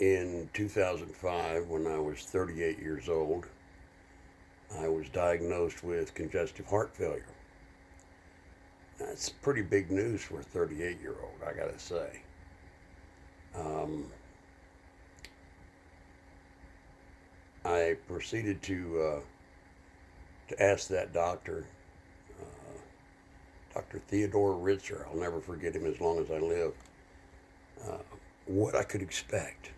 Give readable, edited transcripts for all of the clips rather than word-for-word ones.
In 2005, when I was 38 years old, I was diagnosed with congestive heart failure. That's pretty big news for a 38-year-old, I gotta say. Um, I proceeded to ask that doctor, Dr. Theodore Ritzer, I'll never forget him as long as I live, uh, what I could expect.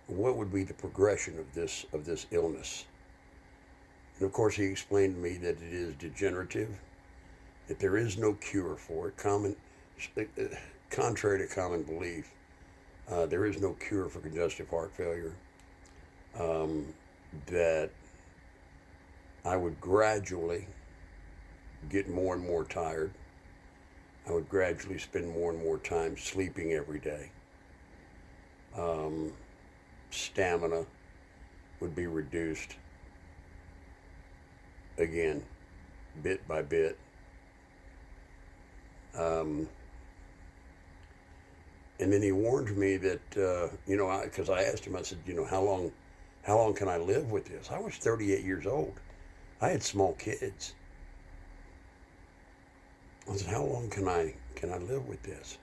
What would be the progression of this illness? And of course, he explained to me that it is degenerative, that there is no cure for it. Contrary to common belief, there is no cure for congestive heart failure. Um, that I would gradually get more and more tired. I would gradually spend more and more time sleeping every day. Um, Stamina would be reduced again, bit by bit. Um, and then he warned me that, because I asked him, I said, how long can I live with this? I was 38 years old. I had small kids. I said, how long can I live with this?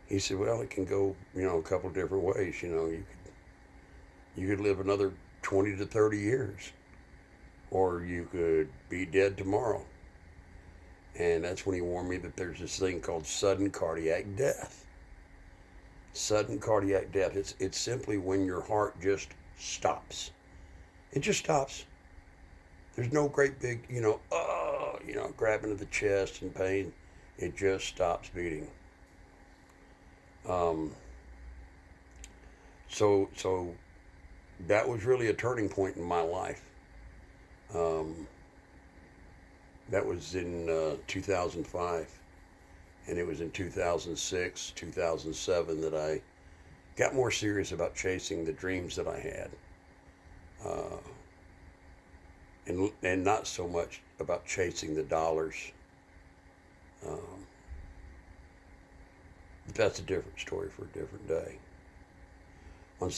He said, well, it can go, a couple different ways. You could live another 20 to 30 years, or you could be dead tomorrow. And that's when he warned me that there's this thing called sudden cardiac death. Sudden cardiac death. It's simply when your heart just stops. It just stops. There's no great big, grabbing to the chest and pain. It just stops beating. Um, so that was really a turning point in my life. Um, that was in 2005. And it was in 2006, 2007 that I got more serious about chasing the dreams that I had. Uh, and not so much about chasing the dollars. Um, but that's a different story for a different day. On,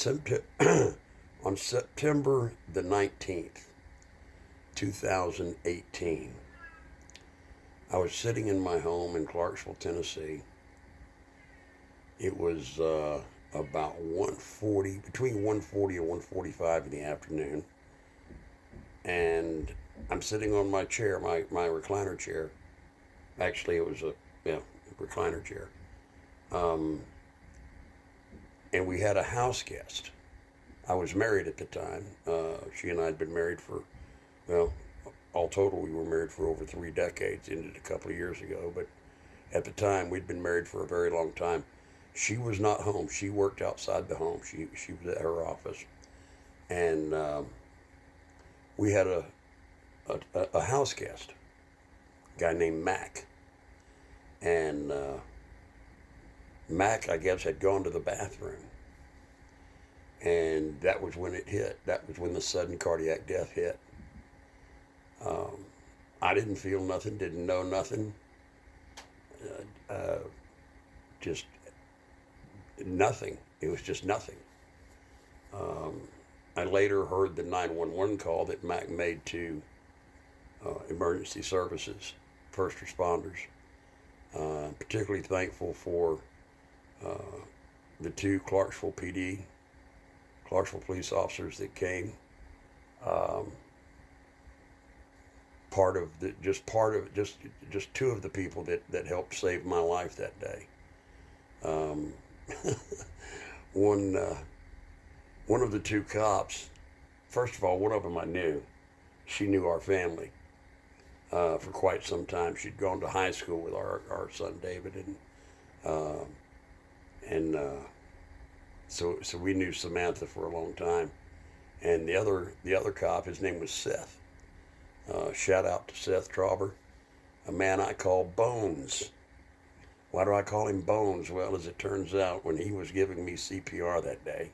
on September the 19th, 2018, I was sitting in my home in Clarksville, Tennessee. It was about 1:40, between 1:40 and 1:45 in the afternoon. And I'm sitting on my chair, my recliner chair. Actually, it was a recliner chair. Um, and we had a house guest. I was married at the time. She and I had been married for, well, all total, we were married for over 3 decades, ended a couple of years ago. But at the time, we'd been married for a very long time. She was not home. She worked outside the home. She was at her office. And we had a house guest, a guy named Mac. And Mac, I guess, had gone to the bathroom. And that was when it hit. That was when the sudden cardiac death hit. I didn't feel nothing, didn't know nothing. Just nothing. It was just nothing. I later heard the 911 call that Mac made to emergency services, first responders. Particularly thankful for the 2 Clarksville police officers that came. Just 2 of the people that helped save my life that day. Um, one of the 2 cops, first of all, one of them I knew. She knew our family for quite some time. She'd gone to high school with our son David, and so we knew Samantha for a long time. And the other cop, his name was Seth. Shout out to Seth Trauber, a man I call Bones. Why do I call him Bones? Well, as it turns out, when he was giving me CPR that day,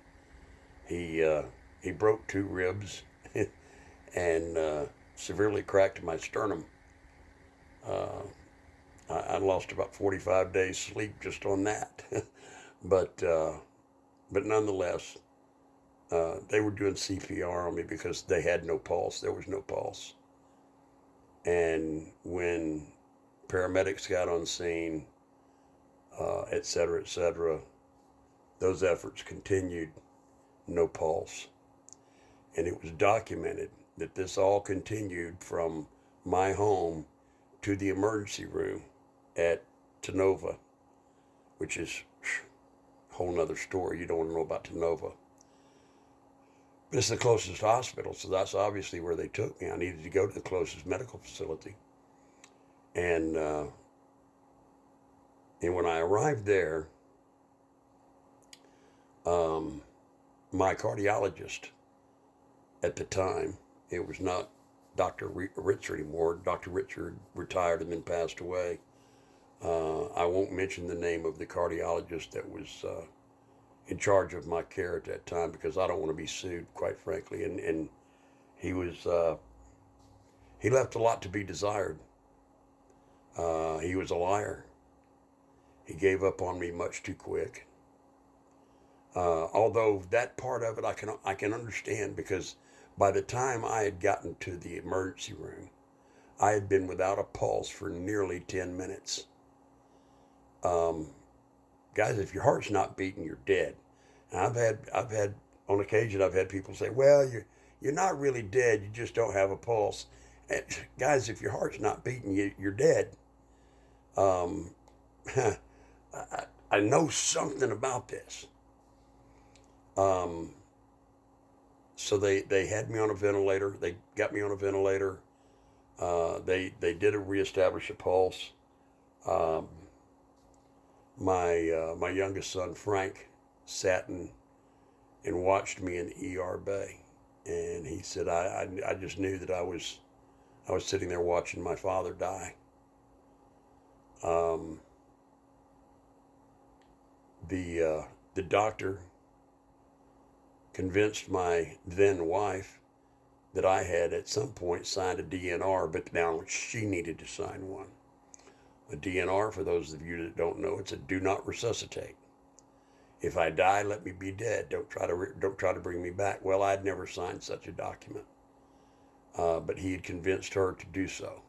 he broke 2 ribs and severely cracked my sternum. I lost about 45 days sleep just on that. But But nonetheless, they were doing CPR on me because they had no pulse. There was no pulse. And when paramedics got on scene, et cetera, those efforts continued, no pulse. And it was documented that this all continued from my home to the emergency room at Tenova, which is a whole nother story. You don't want to know about Tenova. But it's the closest hospital, so that's obviously where they took me. I needed to go to the closest medical facility. And when I arrived there, my cardiologist at the time, it was not Dr. Ritzer anymore. Dr. Ritzer retired and then passed away. I won't mention the name of the cardiologist that was in charge of my care at that time because I don't want to be sued, quite frankly. And he was, he left a lot to be desired. He was a liar. He gave up on me much too quick. Although that part of it I can understand, because by the time I had gotten to the emergency room, I had been without a pulse for nearly 10 minutes. Guys, if your heart's not beating, you're dead. And I've had on occasion I've had people say, "Well, you're not really dead. You just don't have a pulse." And guys, if your heart's not beating, you're dead. I know something about this. So they had me on a ventilator. They got me on a ventilator. They did reestablish a pulse. My youngest son Frank sat and watched me in the ER bay, and he said I just knew that I was sitting there watching my father die. The doctor convinced my then wife that I had at some point signed a DNR, but now she needed to sign one. A DNR, for those of you that don't know, it's a do not resuscitate. If I die, let me be dead. Don't try to bring me back. Well, I'd never signed such a document, but he had convinced her to do so.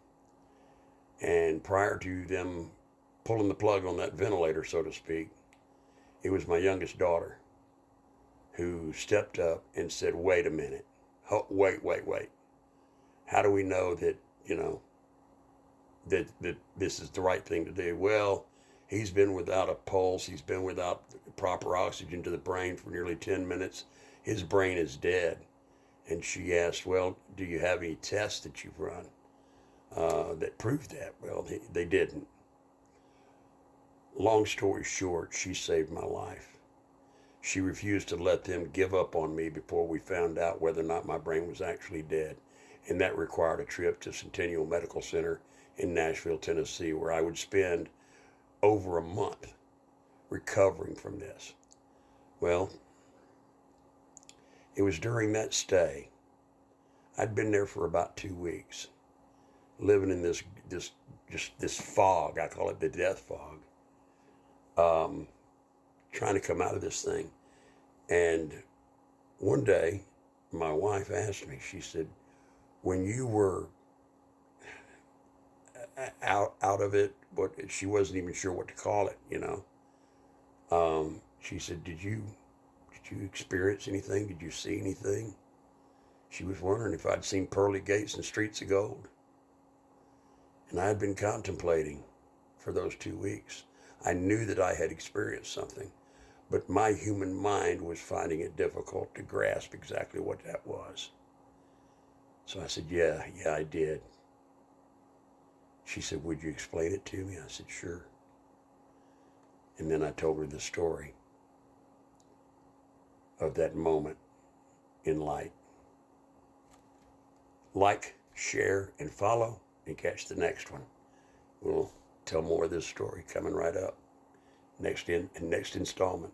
And prior to them pulling the plug on that ventilator, so to speak, it was my youngest daughter who stepped up and said, "Wait a minute. Wait. How do we know that, that this is the right thing to do?" "Well, he's been without a pulse. He's been without proper oxygen to the brain for nearly 10 minutes. His brain is dead." And she asked, "Well, do you have any tests that you've run that prove that?" Well, they didn't. Long story short, she saved my life. She refused to let them give up on me before we found out whether or not my brain was actually dead. And that required a trip to Centennial Medical Center in Nashville, Tennessee, where I would spend over a month recovering from this. Well, it was during that stay. I'd been there for about 2 weeks, living in this fog. I call it the death fog. Trying to come out of this thing. And one day, my wife asked me, she said, when you were out of it, but she wasn't even sure what to call it, she said, did you experience anything? Did you see anything? She was wondering if I'd seen pearly gates and streets of gold. And I had been contemplating for those 2 weeks. I knew that I had experienced something, but my human mind was finding it difficult to grasp exactly what that was. So I said, yeah, I did. She said, would you explain it to me? I said, sure. And then I told her the story of that moment in light. Like, share, and follow, and catch the next one. We'll tell more of this story coming right up. Next installment.